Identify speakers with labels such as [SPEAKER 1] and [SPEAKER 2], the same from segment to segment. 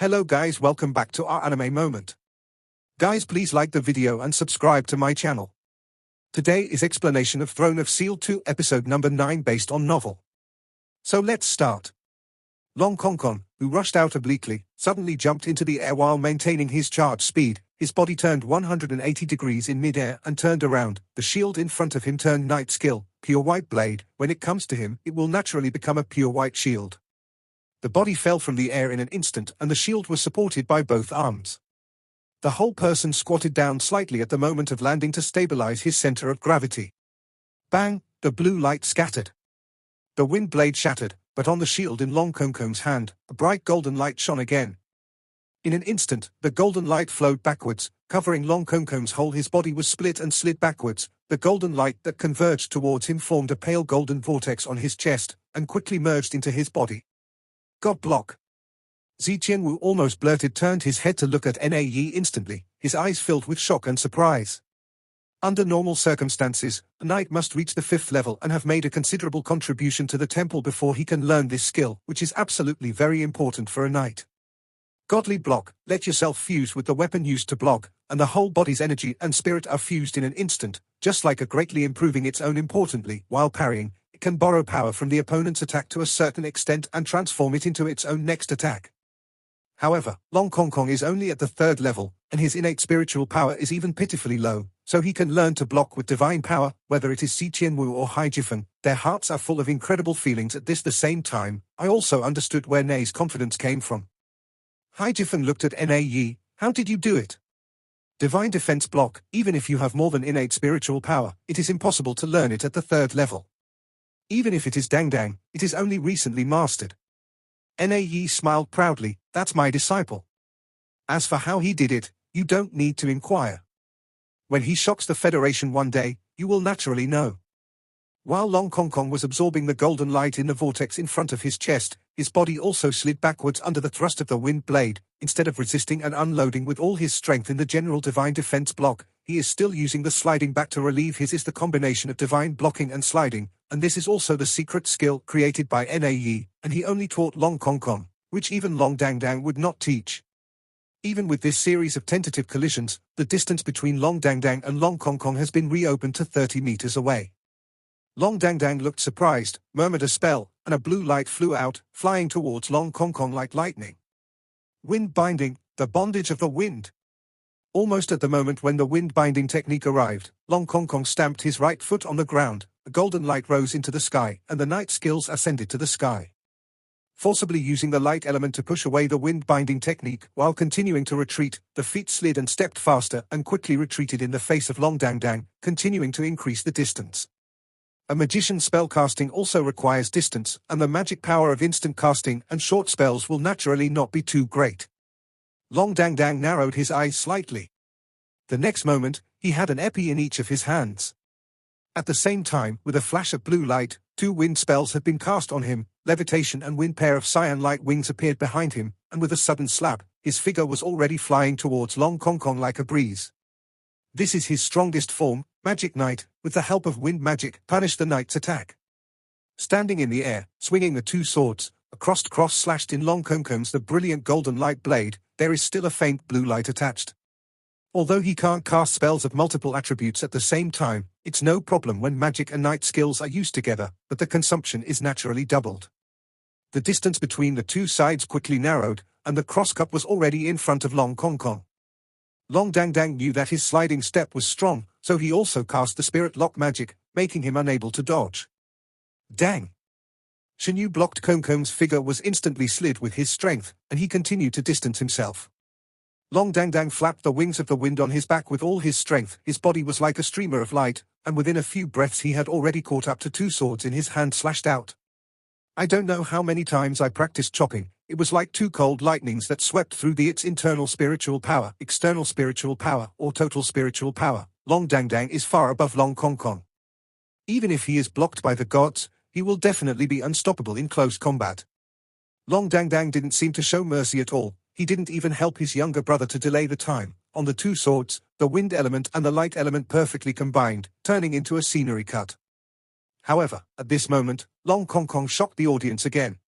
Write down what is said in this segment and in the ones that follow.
[SPEAKER 1] Hello guys, welcome back to our anime moment. Guys, please like the video and subscribe to my channel. Today is explanation of Throne of Steel 2 episode number 9 based on novel. So let's start. Longsheng, who rushed out obliquely, suddenly jumped into the air while maintaining his charge speed. His body turned 180 degrees in mid-air and turned around. The shield in front of him turned Night Skill, Pure White Blade. When it comes to him, it will naturally become a pure white shield. The body fell from the air in an instant and the shield was supported by both arms. The whole person squatted down slightly at the moment of landing to stabilize his center of gravity. Bang! The blue light scattered. The wind blade shattered, but on the shield in Longsheng's hand, a bright golden light shone again. In an instant, the golden light flowed backwards, covering Longsheng's whole. His body was split and slid backwards. The golden light that converged towards him formed a pale golden vortex on his chest, and quickly merged into his body. God block. Zi Qianwu almost blurted, turned his head to look at Nae instantly, his eyes filled with shock and surprise. Under normal circumstances, a knight must reach the 5th level and have made a considerable contribution to the temple before he can learn this skill, which is absolutely very important for a knight. Godly block, let yourself fuse with the weapon used to block, and the whole body's energy and spirit are fused in an instant, just like a greatly improving its own. Importantly, while parrying, it can borrow power from the opponent's attack to a certain extent and transform it into its own next attack. However, Longsheng is only at the 3rd level, and his innate spiritual power is even pitifully low, so he can learn to block with divine power, whether it is Zi Qianwu or Hai Jifeng. Their hearts are full of incredible feelings at this. The same time, I also understood where Nei's confidence came from. Hai Jifeng looked at Nae. How did you do it? Divine defense block. Even if you have more than innate spiritual power, it is impossible to learn it at the 3rd level. Even if it is Dangdang, it is only recently mastered. Nae smiled proudly. That's my disciple. As for how he did it, you don't need to inquire. When he shocks the Federation one day, you will naturally know. While Longsheng was absorbing the golden light in the vortex in front of his chest, his body also slid backwards under the thrust of the wind blade. Instead of resisting and unloading with all his strength in the general divine defense block, he is still using the sliding back to relieve. His is the combination of divine blocking and sliding, and this is also the secret skill created by Nae, and he only taught Longsheng, which even Long Dangdang would not teach. Even with this series of tentative collisions, the distance between Long Dangdang and Longsheng has been reopened to 30 meters away. Long Dangdang looked surprised, murmured a spell, and a blue light flew out, flying towards Longsheng like lightning. Wind binding, the bondage of the wind. Almost at the moment when the wind binding technique arrived, Longsheng stamped his right foot on the ground, a golden light rose into the sky, and the night skills ascended to the sky. Forcibly using the light element to push away the wind binding technique while continuing to retreat, the feet slid and stepped faster and quickly retreated in the face of Long Dangdang, continuing to increase the distance. A magician's spellcasting also requires distance, and the magic power of instant casting and short spells will naturally not be too great. Long Dangdang narrowed his eyes slightly. The next moment, he had an épée in each of his hands. At the same time, with a flash of blue light, 2 wind spells had been cast on him. Levitation and wind pair of cyan light wings appeared behind him, and with a sudden slap, his figure was already flying towards Longsheng like a breeze. This is his strongest form, Magic Knight, with the help of wind magic, punish the knight's attack. Standing in the air, swinging the 2 swords, a crossed cross slashed in Longsheng's the brilliant golden light blade, there is still a faint blue light attached. Although he can't cast spells of multiple attributes at the same time, it's no problem when magic and night skills are used together, but the consumption is naturally doubled. The distance between the 2 sides quickly narrowed, and the cross cup was already in front of Longsheng. Long Dangdang knew that his sliding step was strong, so he also cast the spirit lock magic, making him unable to dodge. Dang! Shenyu blocked Longsheng's figure was instantly slid with his strength, and he continued to distance himself. Long Dangdang flapped the wings of the wind on his back with all his strength. His body was like a streamer of light, and within a few breaths he had already caught up to 2 swords in his hand slashed out. I don't know how many times I practiced chopping. It was like 2 cold lightnings that swept through its internal spiritual power, external spiritual power, or total spiritual power. Long Dangdang is far above Longsheng. Even if he is blocked by the gods, he will definitely be unstoppable in close combat. Long Dangdang didn't seem to show mercy at all. He didn't even help his younger brother to delay the time. On the 2 swords, the wind element and the light element perfectly combined, turning into a scenery cut. However, at this moment, Longsheng shocked the audience again.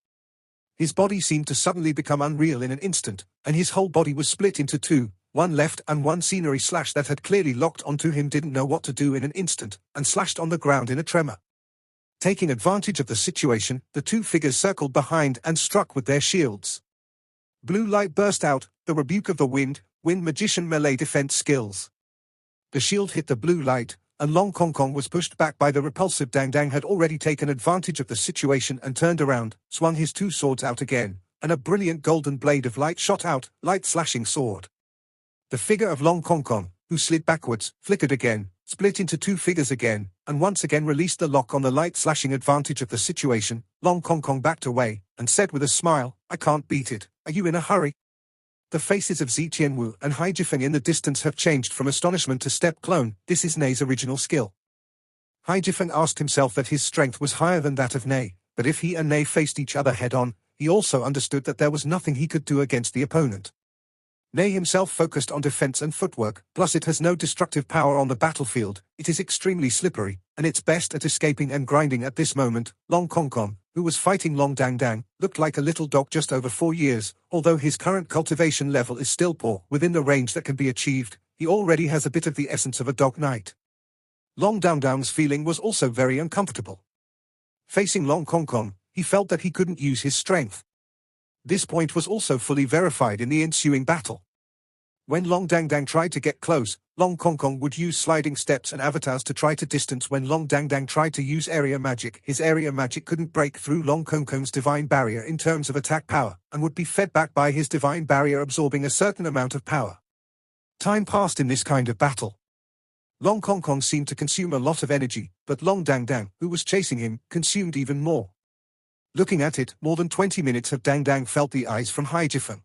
[SPEAKER 1] His body seemed to suddenly become unreal in an instant, and his whole body was split into two, one left and one scenery slash that had clearly locked onto him didn't know what to do in an instant, and slashed on the ground in a tremor. Taking advantage of the situation, the two figures circled behind and struck with their shields. Blue light burst out, the rebuke of the wind magician melee defense skills. The shield hit the blue light, and Long Kong Kong was pushed back by the repulsive Dang Dang had already taken advantage of the situation and turned around, swung his two swords out again, and a brilliant golden blade of light shot out, light slashing sword. The figure of Long Kong Kong, who slid backwards, flickered again, split into two figures again, and once again released the lock on the light slashing advantage of the situation. Long Kong Kong backed away, and said with a smile, "I can't beat it, are you in a hurry?" The faces of Zi Qianwu and Hai Jifeng in the distance have changed from astonishment to step clone. This is Nei's original skill. Hai Jifeng asked himself that his strength was higher than that of Nei, but if he and Nei faced each other head-on, he also understood that there was nothing he could do against the opponent. Nei himself focused on defense and footwork, plus it has no destructive power on the battlefield, it is extremely slippery, and it's best at escaping and grinding at this moment. Long Kong Kong, who was fighting Long Dang Dang, looked like a little dog just over 4 years. Although his current cultivation level is still poor within the range that can be achieved, he already has a bit of the essence of a dog knight. Long Dang Dang's feeling was also very uncomfortable. Facing Long Kong Kong, he felt that he couldn't use his strength. This point was also fully verified in the ensuing battle. When Long Dang Dang tried to get close, Long Kong Kong would use sliding steps and avatars to try to distance. When Long Dang Dang tried to use area magic, his area magic couldn't break through Long Kong Kong's divine barrier in terms of attack power, and would be fed back by his divine barrier absorbing a certain amount of power. Time passed in this kind of battle. Long Kong Kong seemed to consume a lot of energy, but Long Dang Dang, who was chasing him, consumed even more. Looking at it, more than 20 minutes of Dang Dang felt the eyes from Hai Jifeng.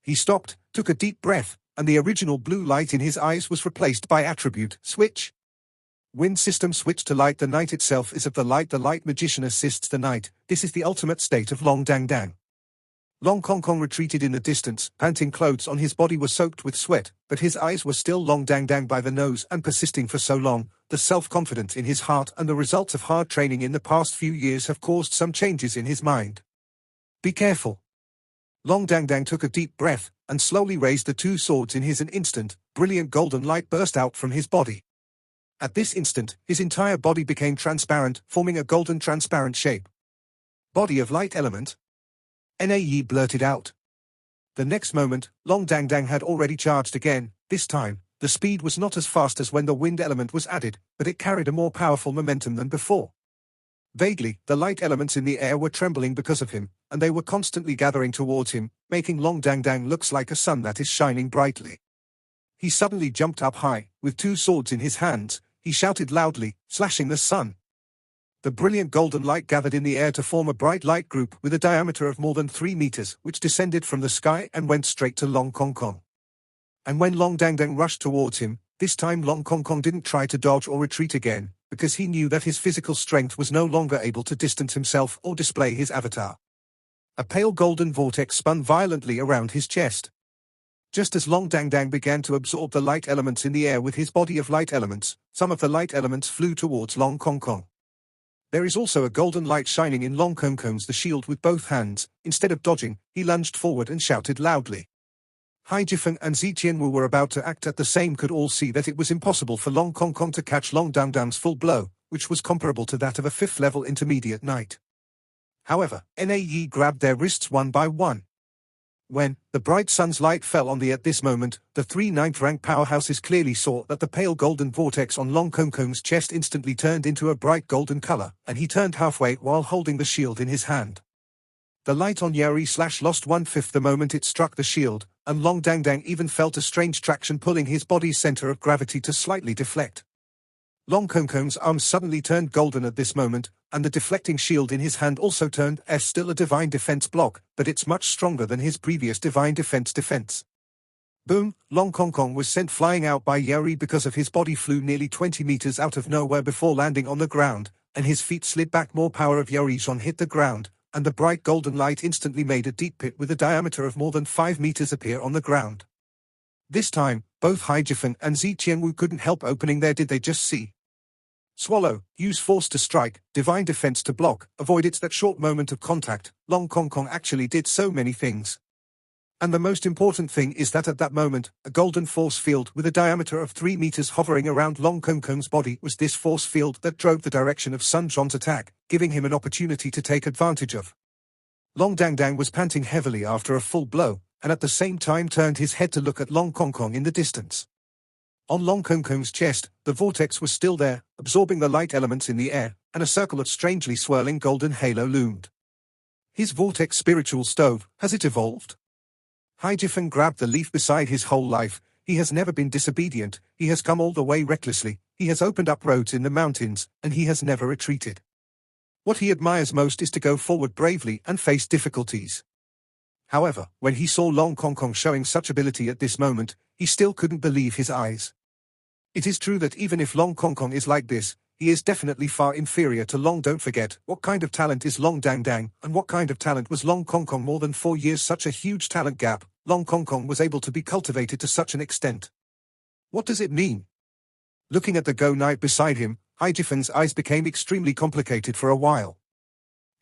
[SPEAKER 1] He stopped, took a deep breath, and the original blue light in his eyes was replaced by attribute switch. Wind system switch to light. The night itself is of the light magician assists the night. This is the ultimate state of Long Dang Dang. Long Kong Kong retreated in the distance, panting. Clothes on his body were soaked with sweat, but his eyes were still Long Dang Dang by the nose, and persisting for so long, the self-confidence in his heart and the results of hard training in the past few years have caused some changes in his mind. Be careful. Long Dang Dang took a deep breath, and slowly raised the two swords in his. An instant, brilliant golden light burst out from his body. At this instant, his entire body became transparent, forming a golden transparent shape. Body of light element? Nae blurted out. The next moment, Long Dang Dang had already charged again. This time, the speed was not as fast as when the wind element was added, but it carried a more powerful momentum than before. Vaguely, the light elements in the air were trembling because of him, and they were constantly gathering towards him, making Long Dang Dang looks like a sun that is shining brightly. He suddenly jumped up high, with two swords in his hands. He shouted loudly, slashing the sun. The brilliant golden light gathered in the air to form a bright light group with a diameter of more than 3 meters, which descended from the sky and went straight to Long Kong Kong. And when Long Dang Dang rushed towards him, this time Long Kong Kong didn't try to dodge or retreat again, because he knew that his physical strength was no longer able to distance himself or display his avatar. A pale golden vortex spun violently around his chest. Just as Long Dang Dang began to absorb the light elements in the air with his body of light elements, some of the light elements flew towards Long Kong Kong. There is also a golden light shining in Long Kong Kong's the shield with both hands. Instead of dodging, he lunged forward and shouted loudly. Hai Jifeng and Zi Qianwu were about to act at the same could all see that it was impossible for Long Kong Kong to catch Long Dang Dang's full blow, which was comparable to that of a 5th-level intermediate knight. However, Nae grabbed their wrists one by one. When the bright sun's light fell on at this moment, the 3 9th-rank powerhouses clearly saw that the pale golden vortex on Long Kong Kong's chest instantly turned into a bright golden color, and he turned halfway while holding the shield in his hand. The light on Yeri lost 1/5 the moment it struck the shield, and Long Dang Dang even felt a strange traction pulling his body's center of gravity to slightly deflect. Long Kong Kong's arms suddenly turned golden at this moment, and the deflecting shield in his hand also turned still a divine defense block, but it's much stronger than his previous divine defense. Boom! Long Kong Kong was sent flying out by Yeri because of his body flew nearly 20 meters out of nowhere before landing on the ground, and his feet slid back. More power of Yeri's on hit the ground, and the bright golden light instantly made a deep pit with a diameter of more than 5 meters appear on the ground. This time, both Hai Jifeng and Zi Qianwu couldn't help opening their. Did they just see? Swallow, use force to strike, divine defense to block, avoid it's that short moment of contact. Long Kong Kong actually did so many things. And the most important thing is that at that moment, a golden force field with a diameter of 3 meters hovering around Long Kong Kong's body was this force field that drove the direction of Sun Zhon's attack, giving him an opportunity to take advantage of. Long Dang Dang was panting heavily after a full blow, and at the same time turned his head to look at Long Kong Kong in the distance. On Long Kong Kong's chest, the vortex was still there, absorbing the light elements in the air, and a circle of strangely swirling golden halo loomed. His vortex spiritual stove, has it evolved? Hai Jifeng grabbed the leaf beside his whole life. He has never been disobedient, he has come all the way recklessly, he has opened up roads in the mountains, and he has never retreated. What he admires most is to go forward bravely and face difficulties. However, when he saw Long Kong Kong showing such ability at this moment, he still couldn't believe his eyes. It is true that even if Long Kong Kong is like this, he is definitely far inferior to Long. Don't forget, what kind of talent is Long Dang Dang, and what kind of talent was Long Kong Kong? More than 4 years, such a huge talent gap. Long Kong Kong was able to be cultivated to such an extent. What does it mean? Looking at the Go Knight beside him, Hai Jifeng's eyes became extremely complicated for a while.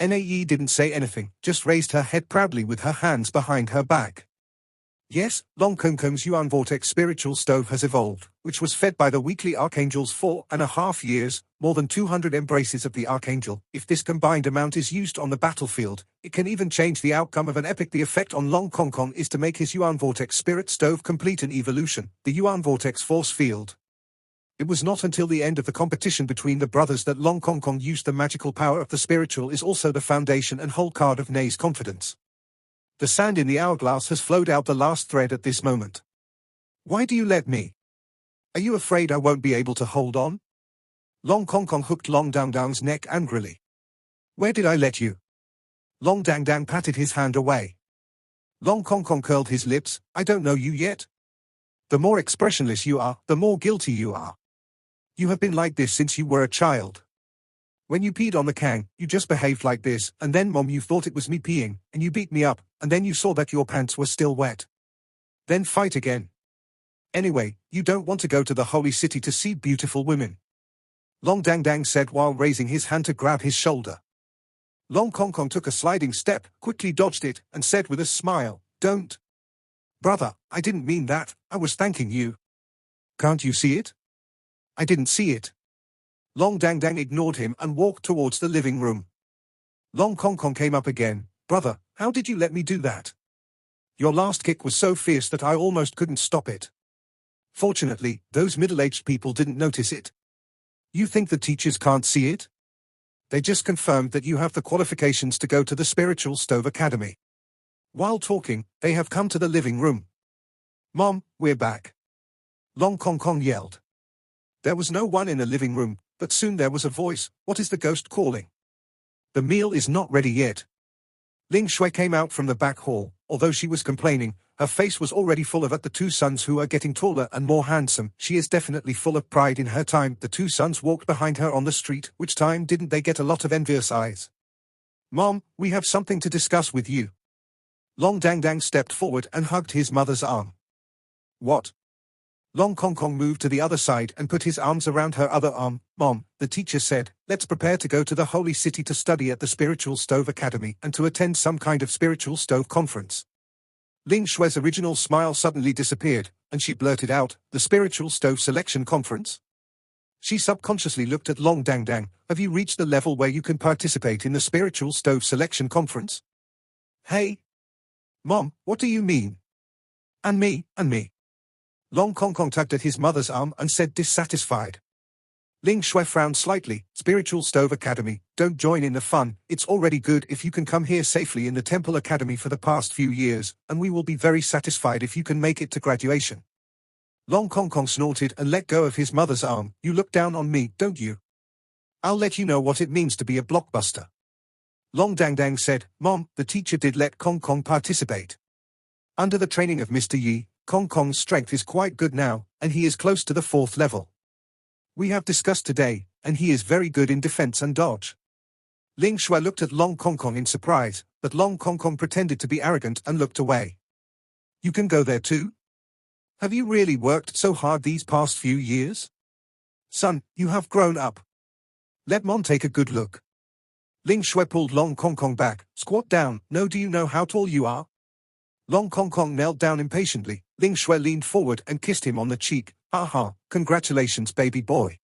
[SPEAKER 1] Nae didn't say anything, just raised her head proudly with her hands behind her back. Yes, Long Kong Kong's Yuan Vortex spiritual stove has evolved, which was fed by the weekly Archangel's 4.5 years, more than 200 embraces of the Archangel. If this combined amount is used on the battlefield, it can even change the outcome of an epic. The effect on Long Kong Kong is to make his Yuan Vortex spirit stove complete an evolution, the Yuan Vortex force field. It was not until the end of the competition between the brothers that Long Kong Kong used the magical power of the spiritual is also the foundation and whole card of Nei's confidence. The sand in the hourglass has flowed out the last thread at this moment. Why do you let me? Are you afraid I won't be able to hold on? Long Kong Kong hooked Long Dang Dang's neck angrily. Where did I let you? Long Dang Dang patted his hand away. Long Kong Kong curled his lips. I don't know you yet. The more expressionless you are, the more guilty you are. You have been like this since you were a child. When you peed on the Kang, you just behaved like this, and then Mom, you thought it was me peeing, and you beat me up, and then you saw that your pants were still wet. Then fight again. Anyway, you don't want to go to the holy city to see beautiful women. Long Dang Dang said while raising his hand to grab his shoulder. Long Kong Kong took a sliding step, quickly dodged it, and said with a smile, Don't. Brother, I didn't mean that, I was thanking you. Can't you see it? I didn't see it. Long Dang Dang ignored him and walked towards the living room. Long Kong Kong came up again. Brother, how did you let me do that? Your last kick was so fierce that I almost couldn't stop it. Fortunately, those middle-aged people didn't notice it. You think the teachers can't see it? They just confirmed that you have the qualifications to go to the Spiritual Stove Academy. While talking, they have come to the living room. Mom, we're back. Long Kong Kong yelled. There was no one in the living room, but soon there was a voice. What is the ghost calling? The meal is not ready yet. Ling Shui came out from the back hall. Although she was complaining, her face was already full of at the two sons who are getting taller and more handsome. She is definitely full of pride in her time. The two sons walked behind her on the street. Which time didn't they get a lot of envious eyes? Mom, we have something to discuss with you. Long Dang Dang stepped forward and hugged his mother's arm. What? Long Kong Kong moved to the other side and put his arms around her other arm. Mom, the teacher said, let's prepare to go to the holy city to study at the Spiritual Stove Academy and to attend some kind of spiritual stove conference. Ling Shui's original smile suddenly disappeared, and she blurted out, the Spiritual Stove Selection Conference? She subconsciously looked at Long Dang Dang. Have you reached the level where you can participate in the Spiritual Stove Selection Conference? Hey! Mom, what do you mean? And me. Long Kong Kong tugged at his mother's arm and said dissatisfied. Ling Shui frowned slightly. Spiritual Stove Academy, don't join in the fun. It's already good if you can come here safely in the Temple Academy for the past few years, and we will be very satisfied if you can make it to graduation. Long Kong Kong snorted and let go of his mother's arm. You look down on me, don't you? I'll let you know what it means to be a blockbuster. Long Dang Dang said, Mom, the teacher did let Kong Kong participate. Under the training of Mr. Yi, Kong Kong's strength is quite good now, and he is close to the 4th level. We have discussed today, and he is very good in defense and dodge. Ling Shui looked at Long Kong Kong in surprise, but Long Kong Kong pretended to be arrogant and looked away. You can go there too? Have you really worked so hard these past few years? Son, you have grown up. Let Mom take a good look. Ling Shui pulled Long Kong Kong back. Squat down. No, do you know how tall you are? Long Kong Kong knelt down impatiently. Ling Shui leaned forward and kissed him on the cheek. Ha, congratulations, baby boy.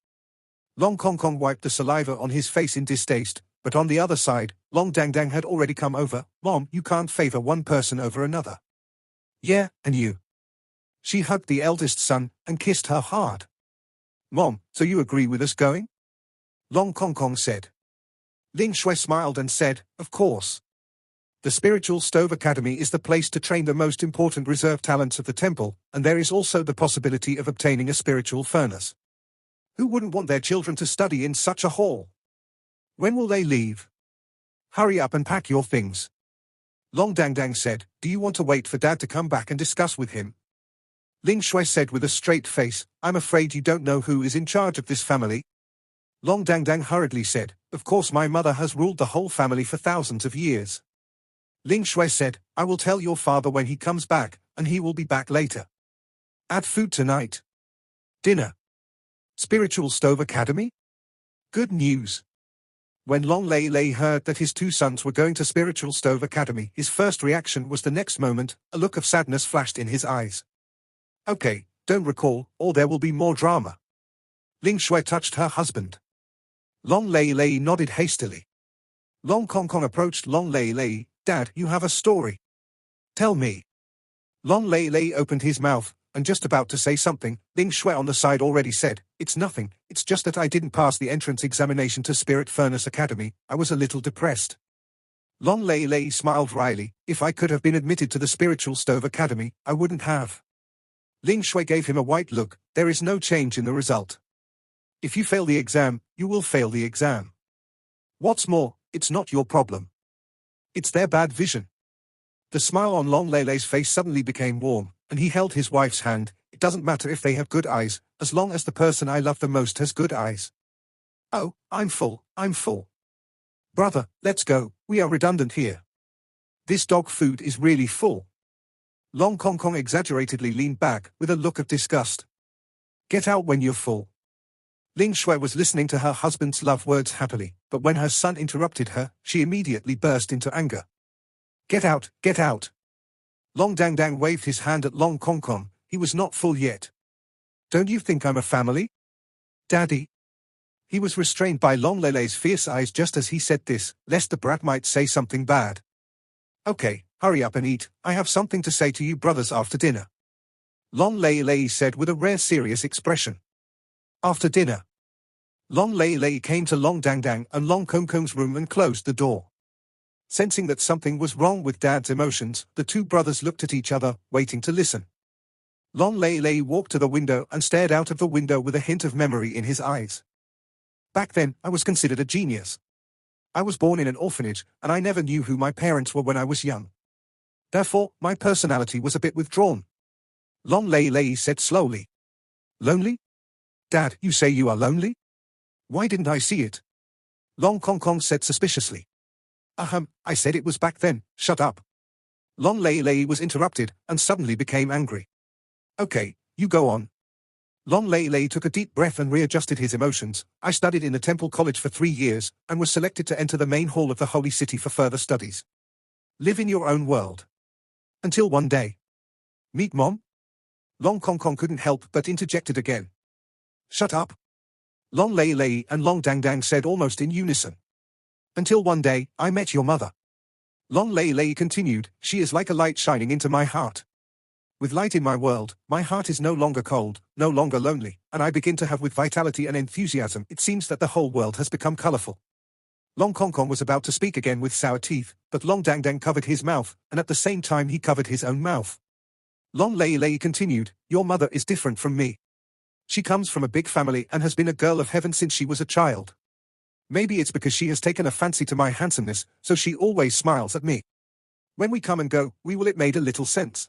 [SPEAKER 1] Long Kong Kong wiped the saliva on his face in distaste, but on the other side, Long Dang Dang had already come over. Mom, you can't favor one person over another. Yeah, and you. She hugged the eldest son and kissed her hard. Mom, so you agree with us going? Long Kong Kong said. Ling Shui smiled and said, of course. The Spiritual Stove Academy is the place to train the most important reserve talents of the temple, and there is also the possibility of obtaining a spiritual furnace. Who wouldn't want their children to study in such a hall? When will they leave? Hurry up and pack your things. Long Dang Dang said, do you want to wait for Dad to come back and discuss with him? Ling Shui said with a straight face, I'm afraid you don't know who is in charge of this family. Long Dang Dang hurriedly said, of course my mother has ruled the whole family for thousands of years. Ling Shui said, I will tell your father when he comes back, and he will be back later. Add food tonight. Dinner. Spiritual Stove Academy? Good news. When Long Lei Lei heard that his two sons were going to Spiritual Stove Academy, his first reaction was the next moment, a look of sadness flashed in his eyes. Okay, don't recall, or there will be more drama. Ling Shui touched her husband. Long Lei Lei nodded hastily. Long Kong Kong approached Long Lei Lei. Dad, you have a story. Tell me. Long Lei Lei opened his mouth, and just about to say something, Ling Shui on the side already said, it's nothing, it's just that I didn't pass the entrance examination to Spirit Furnace Academy, I was a little depressed. Long Lei Lei smiled wryly, if I could have been admitted to the Spiritual Stove Academy, I wouldn't have. Ling Shui gave him a white look, there is no change in the result. If you fail the exam, you will fail the exam. What's more, it's not your problem. It's their bad vision. The smile on Long Lei Lei's face suddenly became warm, and he held his wife's hand. It doesn't matter if they have good eyes, as long as the person I love the most has good eyes. Oh, I'm full. Brother, let's go, we are redundant here. This dog food is really full. Long Kong Kong exaggeratedly leaned back, with a look of disgust. Get out when you're full. Ling Shui was listening to her husband's love words happily, but when her son interrupted her, she immediately burst into anger. Get out, get out. Long Dang Dang waved his hand at Long Kong Kong, he was not full yet. Don't you think I'm a family? Daddy? He was restrained by Long Lei Lei's fierce eyes just as he said this, lest the brat might say something bad. Okay, hurry up and eat, I have something to say to you brothers after dinner. Long Lei Lei said with a rare serious expression. After dinner. Long Lei Lei came to Long Dang Dang and Long Kong Kong's room and closed the door. Sensing that something was wrong with Dad's emotions, the two brothers looked at each other, waiting to listen. Long Lei Lei walked to the window and stared out of the window with a hint of memory in his eyes. Back then, I was considered a genius. I was born in an orphanage, and I never knew who my parents were when I was young. Therefore, my personality was a bit withdrawn. Long Lei Lei said slowly. Lonely? Dad, you say you are lonely? Why didn't I see it? Long Kong Kong said suspiciously. I said it was back then, shut up. Long Lei Lei was interrupted, and suddenly became angry. Okay, you go on. Long Lei Lei took a deep breath and readjusted his emotions. I studied in the Temple College for 3 years, and was selected to enter the main hall of the Holy City for further studies. Live in your own world. Until one day. Meet Mom? Long Kong Kong couldn't help but interjected again. Shut up. Long Lei Lei and Long Dang Dang said almost in unison. Until one day, I met your mother. Long Lei Lei continued, she is like a light shining into my heart. With light in my world, my heart is no longer cold, no longer lonely, and I begin to have with vitality and enthusiasm. It seems that the whole world has become colorful. Long Kong Kong was about to speak again with sour teeth, but Long Dang Dang covered his mouth, and at the same time he covered his own mouth. Long Lei Lei continued, your mother is different from me. She comes from a big family and has been a girl of heaven since she was a child. Maybe it's because she has taken a fancy to my handsomeness, so she always smiles at me. When we come and go, it made a little sense.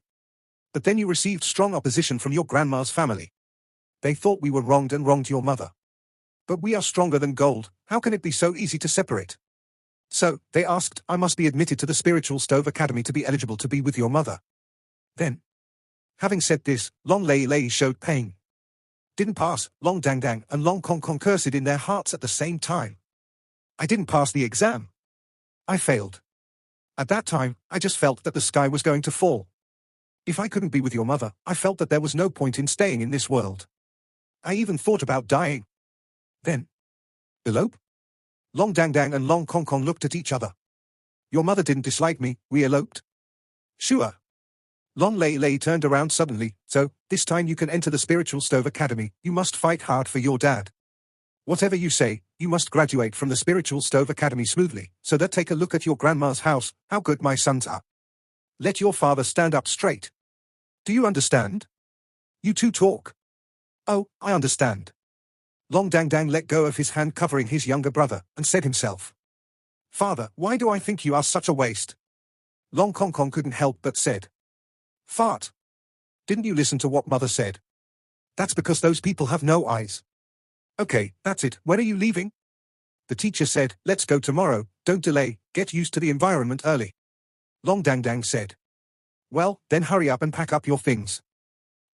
[SPEAKER 1] But then you received strong opposition from your grandma's family. They thought we were wronged and wronged your mother. But we are stronger than gold, how can it be so easy to separate? So, they asked, I must be admitted to the Spiritual Stove Academy to be eligible to be with your mother. Then. Having said this, Long Lei Lei showed pain. Didn't pass, Long Dang Dang and Long Kong Kong cursed in their hearts at the same time. I didn't pass the exam. I failed. At that time, I just felt that the sky was going to fall. If I couldn't be with your mother, I felt that there was no point in staying in this world. I even thought about dying. Then, elope? Long Dang Dang and Long Kong Kong looked at each other. Your mother didn't dislike me, we eloped. Sure. Long Lei Lei turned around suddenly, so, this time you can enter the Spiritual Stove Academy, you must fight hard for your dad. Whatever you say, you must graduate from the Spiritual Stove Academy smoothly, so that take a look at your grandma's house, how good my sons are. Let your father stand up straight. Do you understand? You two talk. Oh, I understand. Long Dang Dang let go of his hand covering his younger brother, and said himself. Father, why do I think you are such a waste? Long Kong Kong couldn't help but said. Fart. Didn't you listen to what mother said? That's because those people have no eyes. Okay, that's it, when are you leaving? The teacher said, let's go tomorrow, don't delay, get used to the environment early. Long Dang Dang said. Well, then hurry up and pack up your things.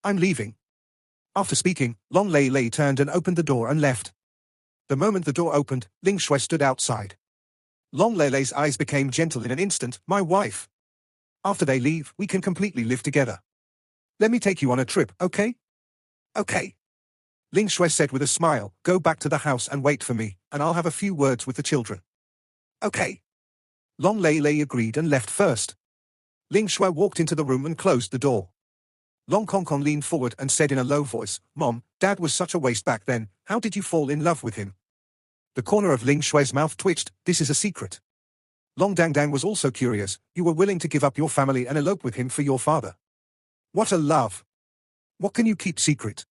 [SPEAKER 1] I'm leaving. After speaking, Long Lei Lei turned and opened the door and left. The moment the door opened, Ling Shui stood outside. Long Lei Lei's eyes became gentle in an instant, my wife. After they leave, we can completely live together. Let me take you on a trip, okay? Okay. Ling Shui said with a smile, go back to the house and wait for me, and I'll have a few words with the children. Okay. Long Lei Lei agreed and left first. Ling Shui walked into the room and closed the door. Long Kong Kong leaned forward and said in a low voice, Mom, Dad was such a waste back then, how did you fall in love with him? The corner of Ling Shui's mouth twitched, this is a secret. Long Dang Dang was also curious, you were willing to give up your family and elope with him for your father. What a love! What can you keep secret?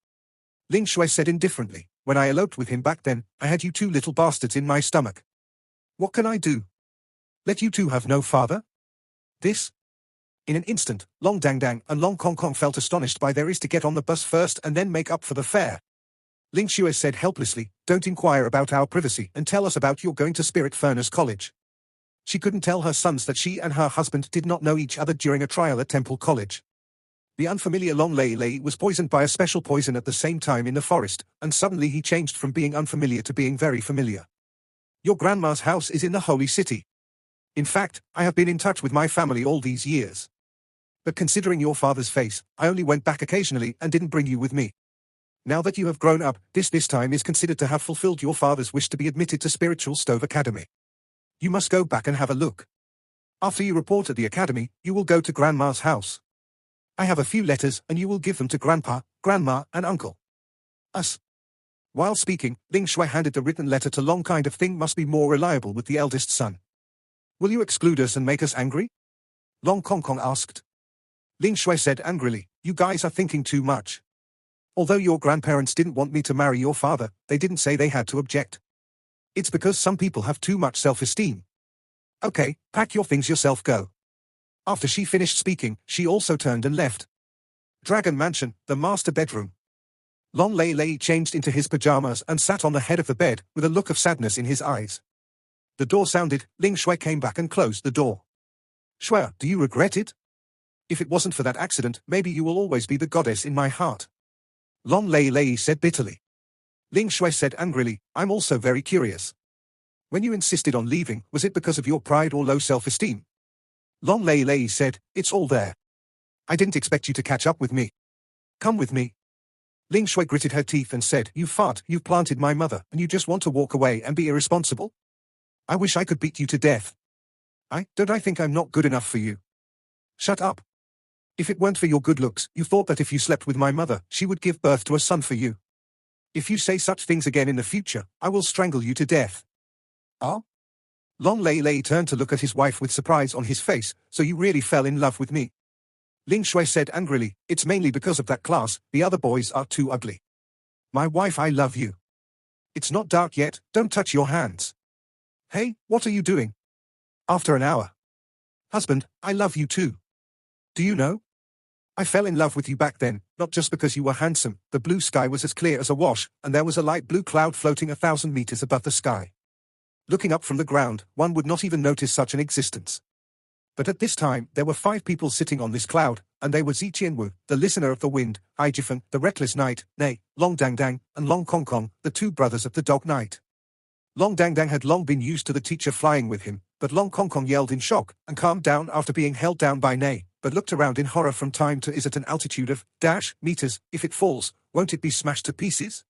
[SPEAKER 1] Ling Shui said indifferently, when I eloped with him back then, I had you two little bastards in my stomach. What can I do? Let you two have no father? This? In an instant, Long Dang Dang and Long Kong Kong felt astonished by their is to get on the bus first and then make up for the fare. Ling Shui said helplessly, don't inquire about our privacy and tell us about your going to Spirit Furnace College. She couldn't tell her sons that she and her husband did not know each other during a trial at Temple College. The unfamiliar Long Lei Lei was poisoned by a special poison at the same time in the forest, and suddenly he changed from being unfamiliar to being very familiar. Your grandma's house is in the holy city. In fact, I have been in touch with my family all these years. But considering your father's face, I only went back occasionally and didn't bring you with me. Now that you have grown up, this time is considered to have fulfilled your father's wish to be admitted to Spiritual Stove Academy. You must go back and have a look. After you report at the academy, you will go to Grandma's house. I have a few letters and you will give them to Grandpa, Grandma, and Uncle. Us. While speaking, Ling Shui handed the written letter to Long kind of thing must be more reliable with the eldest son. Will you exclude us and make us angry? Long Kong Kong asked. Ling Shui said angrily, you guys are thinking too much. Although your grandparents didn't want me to marry your father, they didn't say they had to object. It's because some people have too much self-esteem. Okay, pack your things yourself, go. After she finished speaking, she also turned and left. Dragon Mansion, the master bedroom. Long Lei Lei changed into his pajamas and sat on the head of the bed, with a look of sadness in his eyes. The door sounded, Ling Shui came back and closed the door. Shui, do you regret it? If it wasn't for that accident, maybe you will always be the goddess in my heart. Long Lei Lei said bitterly. Ling Shui said angrily, I'm also very curious. When you insisted on leaving, was it because of your pride or low self-esteem? Long Lei Lei said, it's all there. I didn't expect you to catch up with me. Come with me. Ling Shui gritted her teeth and said, you fart, you've planted my mother, and you just want to walk away and be irresponsible? I wish I could beat you to death. Don't I think I'm not good enough for you? Shut up. If it weren't for your good looks, you thought that if you slept with my mother, she would give birth to a son for you. If you say such things again in the future, I will strangle you to death. Ah? Long Lei Lei turned to look at his wife with surprise on his face, so you really fell in love with me? Ling Shui said angrily, it's mainly because of that class, the other boys are too ugly. My wife, I love you. It's not dark yet, don't touch your hands. Hey, what are you doing? After an hour. Husband, I love you too. Do you know? I fell in love with you back then, not just because you were handsome, the blue sky was as clear as a wash, and there was a light blue cloud floating 1,000 meters above the sky. Looking up from the ground, one would not even notice such an existence. But at this time, there were 5 people sitting on this cloud, and they were Zi Qianwu, the listener of the wind, Ai Jifeng, the reckless knight, nay, Long Dang Dang, and Long Kong Kong, the 2 brothers of the dog knight. Long Dang Dang had long been used to the teacher flying with him, but Long Kong Kong yelled in shock and calmed down after being held down by Nei, but looked around in horror from time to is at an altitude of meters. If it falls, won't it be smashed to pieces?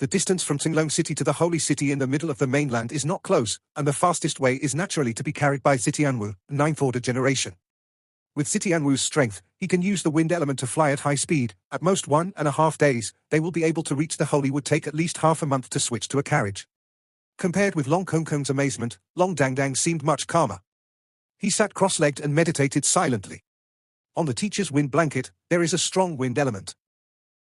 [SPEAKER 1] The distance from Tsinglong City to the holy city in the middle of the mainland is not close, and the fastest way is naturally to be carried by Zitianwu, ninth order generation. With Zitianwu's strength, he can use the wind element to fly at high speed. At most 1.5 days, they will be able to reach the holy would take at least half a month to switch to a carriage. Compared with Long Kong Kong's amazement, Long Dang Dang seemed much calmer. He sat cross-legged and meditated silently. On the teacher's wind blanket, there is a strong wind element.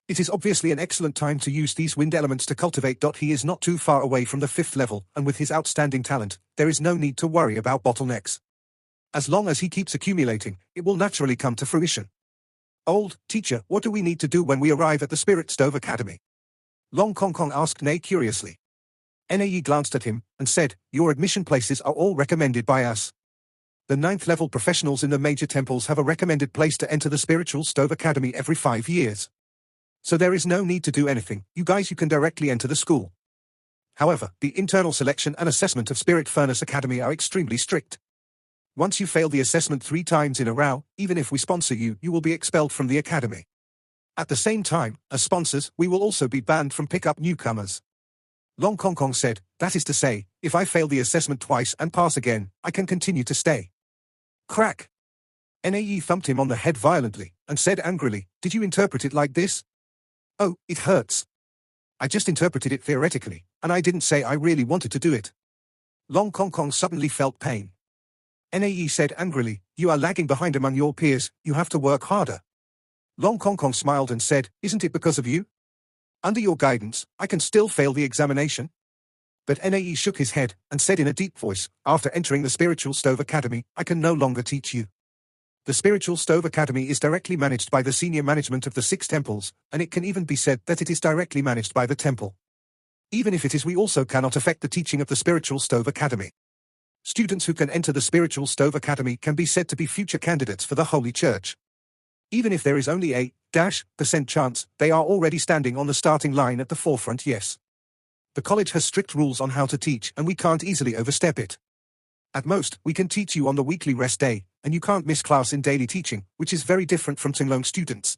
[SPEAKER 1] It is obviously an excellent time to use these wind elements to cultivate. He is not too far away from the 5th level, and with his outstanding talent, there is no need to worry about bottlenecks. As long as he keeps accumulating, it will naturally come to fruition. Old teacher, what do we need to do when we arrive at the Spirit Stove Academy? Long Kong Kong asked Nei curiously. Nei glanced at him and said, your admission places are all recommended by us. The 9th level professionals in the major temples have a recommended place to enter the Spiritual Stove Academy every 5 years. So there is no need to do anything, you can directly enter the school. However, the internal selection and assessment of Spirit Furnace Academy are extremely strict. Once you fail the assessment 3 times in a row, even if we sponsor you, you will be expelled from the academy. At the same time, as sponsors, we will also be banned from pick up newcomers. Long Kong Kong said, that is to say, if I fail the assessment twice and pass again, I can continue to stay. Crack! Nei thumped him on the head violently, and said angrily, did you interpret it like this? Oh, it hurts. I just interpreted it theoretically, and I didn't say I really wanted to do it. Long Kong Kong suddenly felt pain. Nei said angrily, you are lagging behind among your peers, you have to work harder. Long Kong Kong smiled and said, isn't it because of you? Under your guidance, I can still fail the examination? But Nei shook his head and said in a deep voice, after entering the Spiritual Stove Academy, I can no longer teach you. The Spiritual Stove Academy is directly managed by the senior management of the 6 temples, and it can even be said that it is directly managed by the temple. Even if it is, we also cannot affect the teaching of the Spiritual Stove Academy. Students who can enter the Spiritual Stove Academy can be said to be future candidates for the Holy Church. Even if there is only a % chance, they are already standing on the starting line at the forefront. Yes. The college has strict rules on how to teach, and we can't easily overstep it. At most, we can teach you on the weekly rest day, and you can't miss class in daily teaching, which is very different from Tsinglong students.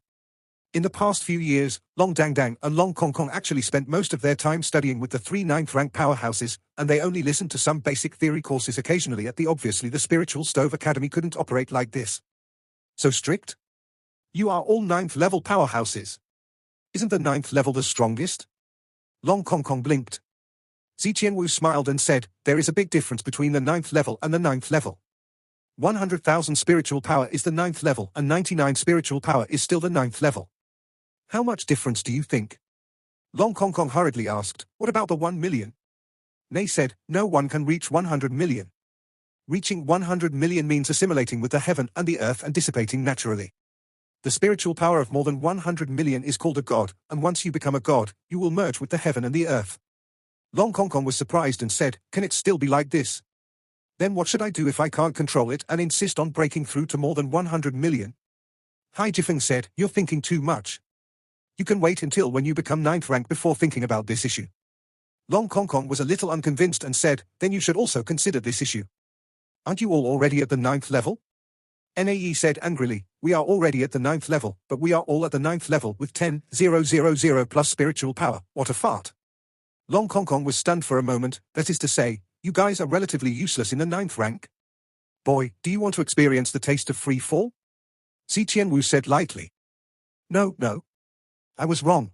[SPEAKER 1] In the past few years, Long Dang Dang and Long Kong Kong actually spent most of their time studying with the 3 9th-rank powerhouses, and they only listened to some basic theory courses occasionally at the obviously the Spiritual Stove Academy couldn't operate like this. So strict? You are all 9th-level powerhouses. Isn't the 9th level the strongest? Long Kong Kong blinked. Ziqianwu smiled and said, there is a big difference between the 9th level and the 9th level. 100,000 spiritual power is the 9th level, and 99 spiritual power is still the 9th level. How much difference do you think? Long Kong Kong hurriedly asked, what about the 1 million? Nei said, no one can reach 100 million. Reaching 100 million means assimilating with the heaven and the earth and dissipating naturally. The spiritual power of more than 100 million is called a god, and once you become a god, you will merge with the heaven and the earth. Long Kong Kong was surprised and said, can it still be like this? Then what should I do if I can't control it and insist on breaking through to more than 100 million? Hai Jifeng said, you're thinking too much. You can wait until when you become 9th rank before thinking about this issue. Long Kong Kong was a little unconvinced and said, then you should also consider this issue. Aren't you all already at the 9th level? Nei said angrily, we are already at the 9th level, but we are all at the 9th level with 10,000 plus spiritual power. What a fart. Long Kong Kong was stunned for a moment, that is to say, you guys are relatively useless in the 9th rank. Boy, do you want to experience the taste of free fall? Ziqianwu said lightly. No. I was wrong.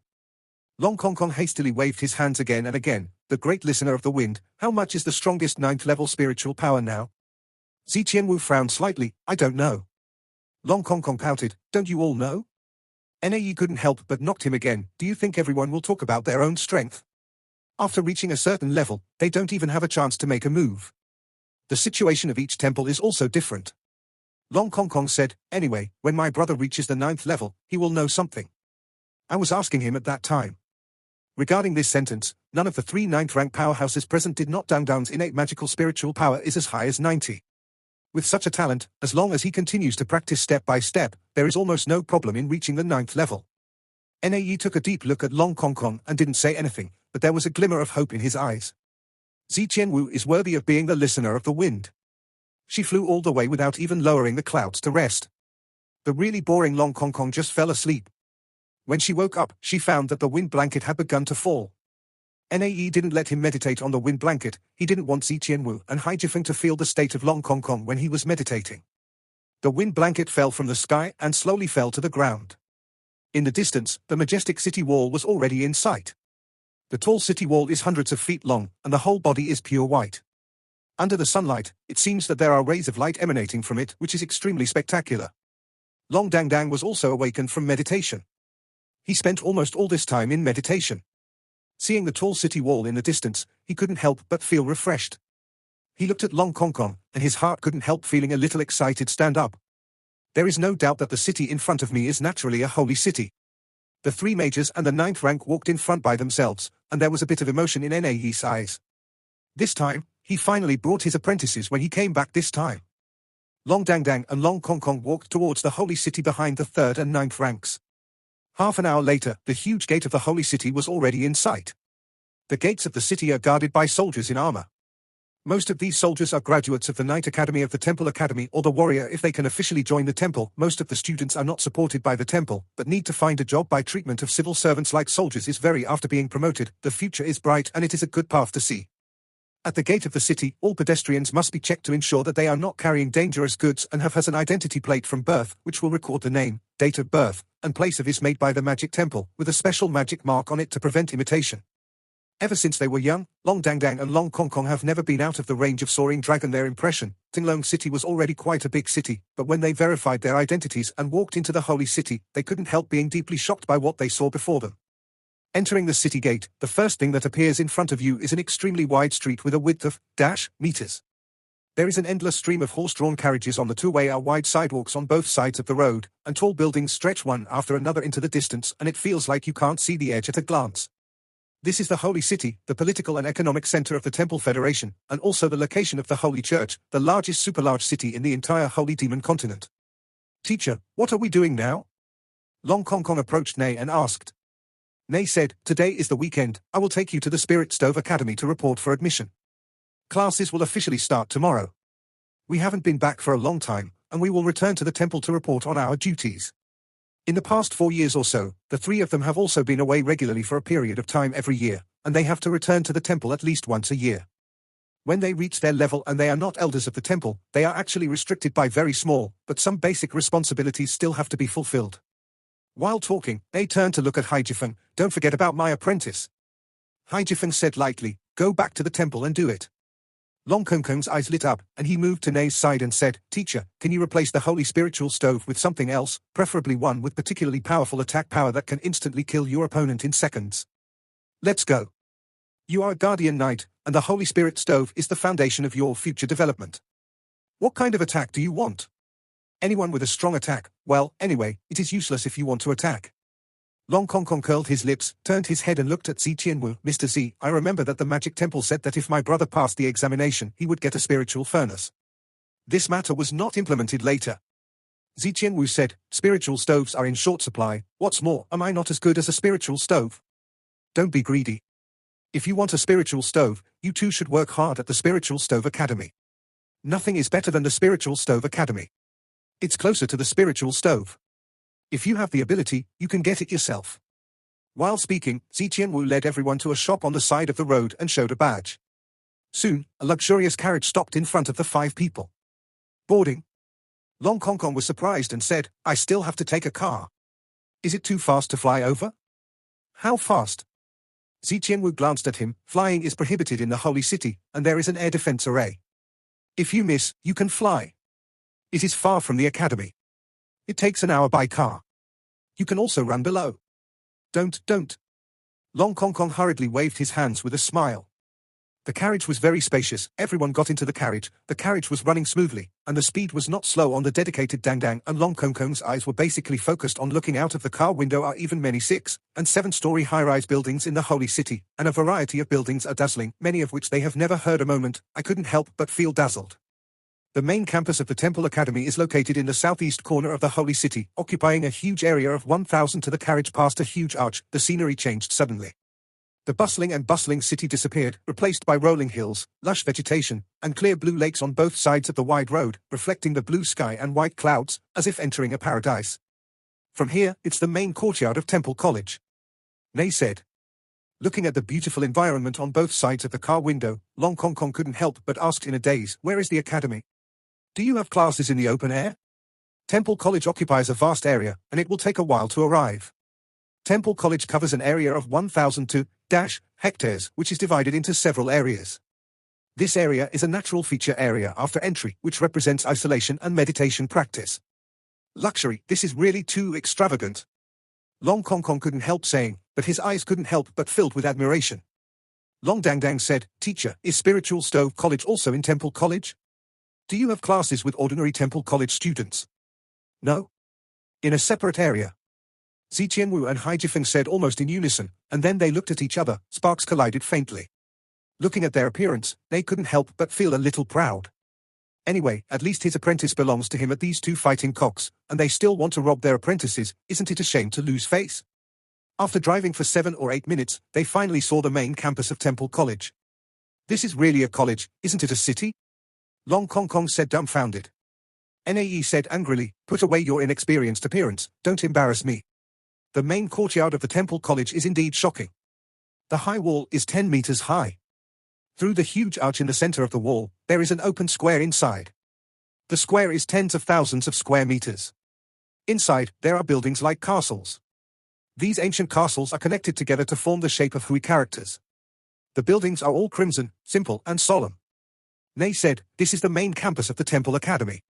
[SPEAKER 1] Long Kong Kong hastily waved his hands again and again, the great listener of the wind, how much is the strongest 9th level spiritual power now? Ziqianwu frowned slightly, I don't know. Long Kong Kong pouted, don't you all know? Nei couldn't help but knocked him again, do you think everyone will talk about their own strength? After reaching a certain level, they don't even have a chance to make a move. The situation of each temple is also different. Long Kong Kong said, anyway, when my brother reaches the 9th level, he will know something. I was asking him at that time. Regarding this sentence, none of the 3 9th-rank powerhouses present did not. Dang Dang's innate magical spiritual power is as high as 90. With such a talent, as long as he continues to practice step by step, there is almost no problem in reaching the 9th level. Nei took a deep look at Long Kong Kong and didn't say anything, but there was a glimmer of hope in his eyes. Zi Qianwu is worthy of being the listener of the wind. She flew all the way without even lowering the clouds to rest. The really boring Longsheng just fell asleep. When she woke up, she found that the wind blanket had begun to fall. Nae didn't let him meditate on the wind blanket. He didn't want Zi Qianwu and Haijifeng to feel the state of Longsheng when he was meditating. The wind blanket fell from the sky and slowly fell to the ground. In the distance, the majestic city wall was already in sight. The tall city wall is hundreds of feet long, and the whole body is pure white. Under the sunlight, it seems that there are rays of light emanating from it, which is extremely spectacular. Long Dangdang was also awakened from meditation. He spent almost all this time in meditation. Seeing the tall city wall in the distance, he couldn't help but feel refreshed. He looked at Longsheng, and his heart couldn't help feeling a little excited. Stand up. There is no doubt that the city in front of me is naturally a holy city. The 3 majors and the 9th rank walked in front by themselves, and there was a bit of emotion in Nae's eyes. This time, he finally brought his apprentices when he came back this time. Long Dangdang and Longsheng walked towards the holy city behind the 3rd and 9th ranks. Half an hour later, the huge gate of the holy city was already in sight. The gates of the city are guarded by soldiers in armor. Most of these soldiers are graduates of the Knight Academy of the Temple Academy or the Warrior if they can officially join the temple. Most of the students are not supported by the temple, but need to find a job by treatment of civil servants like soldiers is very after being promoted. The future is bright and it is a good path to see. At the gate of the city, all pedestrians must be checked to ensure that they are not carrying dangerous goods and has an identity plate from birth, which will record the name, date of birth, and place of is made by the magic temple, with a special magic mark on it to prevent imitation. Ever since they were young, Long Dangdang and Longsheng have never been out of the range of Soaring Dragon. Their impression, Tinglong City was already quite a big city, but when they verified their identities and walked into the holy city, they couldn't help being deeply shocked by what they saw before them. Entering the city gate, the first thing that appears in front of you is an extremely wide street with a width of meters. There is an endless stream of horse-drawn carriages on the 2-way wide sidewalks on both sides of the road, and tall buildings stretch one after another into the distance, and it feels like you can't see the edge at a glance. This is the Holy City, the political and economic center of the Temple Federation, and also the location of the Holy Church, the largest super-large city in the entire Holy Demon continent. Teacher, what are we doing now? Longsheng approached Nae and asked. Nae said, today is the weekend, I will take you to the Spirit Stove Academy to report for admission. Classes will officially start tomorrow. We haven't been back for a long time, and we will return to the temple to report on our duties. In the past 4 years or so, the 3 of them have also been away regularly for a period of time every year, and they have to return to the temple at least once a year. When they reach their level and they are not elders of the temple, they are actually restricted by very small, but some basic responsibilities still have to be fulfilled. While talking, they turned to look at Haijifeng. Don't forget about my apprentice. Haijifeng said lightly, go back to the temple and do it. Longsheng's eyes lit up, and he moved to Nae's side and said, Teacher, can you replace the holy spiritual stove with something else, preferably one with particularly powerful attack power that can instantly kill your opponent in seconds? Let's go. You are a guardian knight, and the holy spirit stove is the foundation of your future development. What kind of attack do you want? Anyone with a strong attack. Well, anyway, it is useless if you want to attack. Longsheng curled his lips, turned his head and looked at Zi Qianwu. Mr. Zi, I remember that the magic temple said that if my brother passed the examination, he would get a spiritual furnace. This matter was not implemented later. Zi Qianwu said, spiritual stoves are in short supply. What's more, am I not as good as a spiritual stove? Don't be greedy. If you want a spiritual stove, you too should work hard at the Spiritual Stove Academy. Nothing is better than the Spiritual Stove Academy. It's closer to the spiritual stove. If you have the ability, you can get it yourself. While speaking, Zi Qianwu led everyone to a shop on the side of the road and showed a badge. Soon, a luxurious carriage stopped in front of the 5 people. Boarding. Longsheng was surprised and said, I still have to take a car. Is it too fast to fly over? How fast? Zi Qianwu glanced at him. Flying is prohibited in the holy city, and there is an air defense array. If you miss, you can fly. It is far from the academy. It takes an hour by car. You can also run below. Don't. Longsheng hurriedly waved his hands with a smile. The carriage was very spacious. Everyone got into the carriage was running smoothly, and the speed was not slow on the dedicated Dangdang, and Longsheng's eyes were basically focused on looking out of the car window. Are even many 6- and 7-story high-rise buildings in the holy city, and a variety of buildings are dazzling, many of which they have never heard a moment. I couldn't help but feel dazzled. The main campus of the Temple Academy is located in the southeast corner of the Holy City, occupying a huge area of 1,000. To the carriage past a huge arch, the scenery changed suddenly. The bustling city disappeared, replaced by rolling hills, lush vegetation, and clear blue lakes on both sides of the wide road, reflecting the blue sky and white clouds, as if entering a paradise. From here, it's the main courtyard of Temple College, Nay said. Looking at the beautiful environment on both sides of the car window, Longsheng couldn't help but asked in a daze, "Where is the academy? Do you have classes in the open air?" Temple College occupies a vast area, and it will take a while to arrive. Temple College covers an area of 1,002 hectares, which is divided into several areas. This area is a natural feature area after entry, which represents isolation and meditation practice. Luxury, this is really too extravagant. Longsheng couldn't help saying, but his eyes couldn't help but filled with admiration. Long Dangdang said, "Teacher, is Spiritual Stove College also in Temple College? Do you have classes with ordinary Temple College students?" "No. In a separate area." Ziqianwu and Haijifeng said almost in unison, and then they looked at each other, sparks collided faintly. Looking at their appearance, they couldn't help but feel a little proud. Anyway, at least his apprentice belongs to him at these two fighting cocks, and they still want to rob their apprentices, isn't it a shame to lose face? After driving for 7 or 8 minutes, they finally saw the main campus of Temple College. "This is really a college, isn't it a city?" Longsheng said dumbfounded. Nae said angrily, "Put away your inexperienced appearance, don't embarrass me." The main courtyard of the Temple College is indeed shocking. The high wall is 10 meters high. Through the huge arch in the center of the wall, there is an open square inside. The square is tens of thousands of square meters. Inside, there are buildings like castles. These ancient castles are connected together to form the shape of Hui characters. The buildings are all crimson, simple and solemn. Nay said, "This is the main campus of the Temple Academy.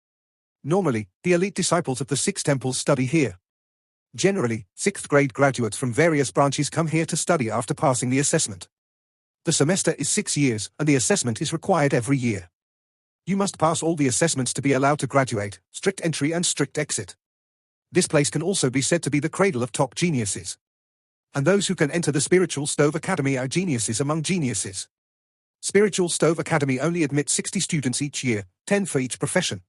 [SPEAKER 1] Normally, the elite disciples of the 6 temples study here. Generally, 6th grade graduates from various branches come here to study after passing the assessment. The semester is 6 years, and the assessment is required every year. You must pass all the assessments to be allowed to graduate, strict entry and strict exit. This place can also be said to be the cradle of top geniuses. And those who can enter the Spiritual Stove Academy are geniuses among geniuses. Spiritual Stove Academy only admits 60 students each year, 10 for each profession.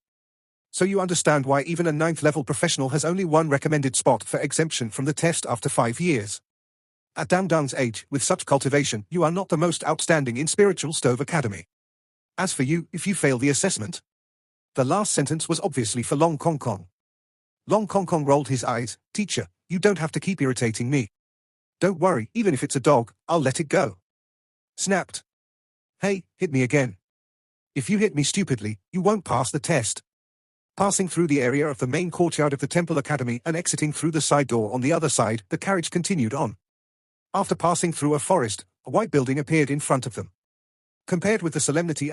[SPEAKER 1] So you understand why even a 9th-level professional has only one recommended spot for exemption from the test after 5 years. At Damdang's age, with such cultivation, you are not the most outstanding in Spiritual Stove Academy. As for you, if you fail the assessment..." The last sentence was obviously for Longsheng. Longsheng rolled his eyes. "Teacher, you don't have to keep irritating me. Don't worry, even if it's a dog, I'll let it go." Snapped. "Hey, hit me again. If you hit me stupidly, you won't pass the test." Passing through the area of the main courtyard of the Temple Academy and exiting through the side door on the other side, the carriage continued on. After passing through a forest, a white building appeared in front of them. Compared with the solemnity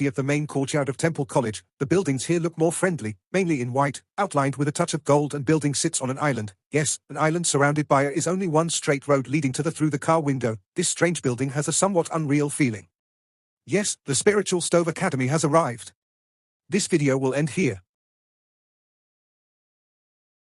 [SPEAKER 1] of the main courtyard of Temple College, the buildings here look more friendly, mainly in white, outlined with a touch of gold, and building sits on an island. Yes, an island surrounded by is only one straight road leading to through the car window. This strange building has a somewhat unreal feeling. Yes, the Spiritual Stove Academy has arrived. This video will end here.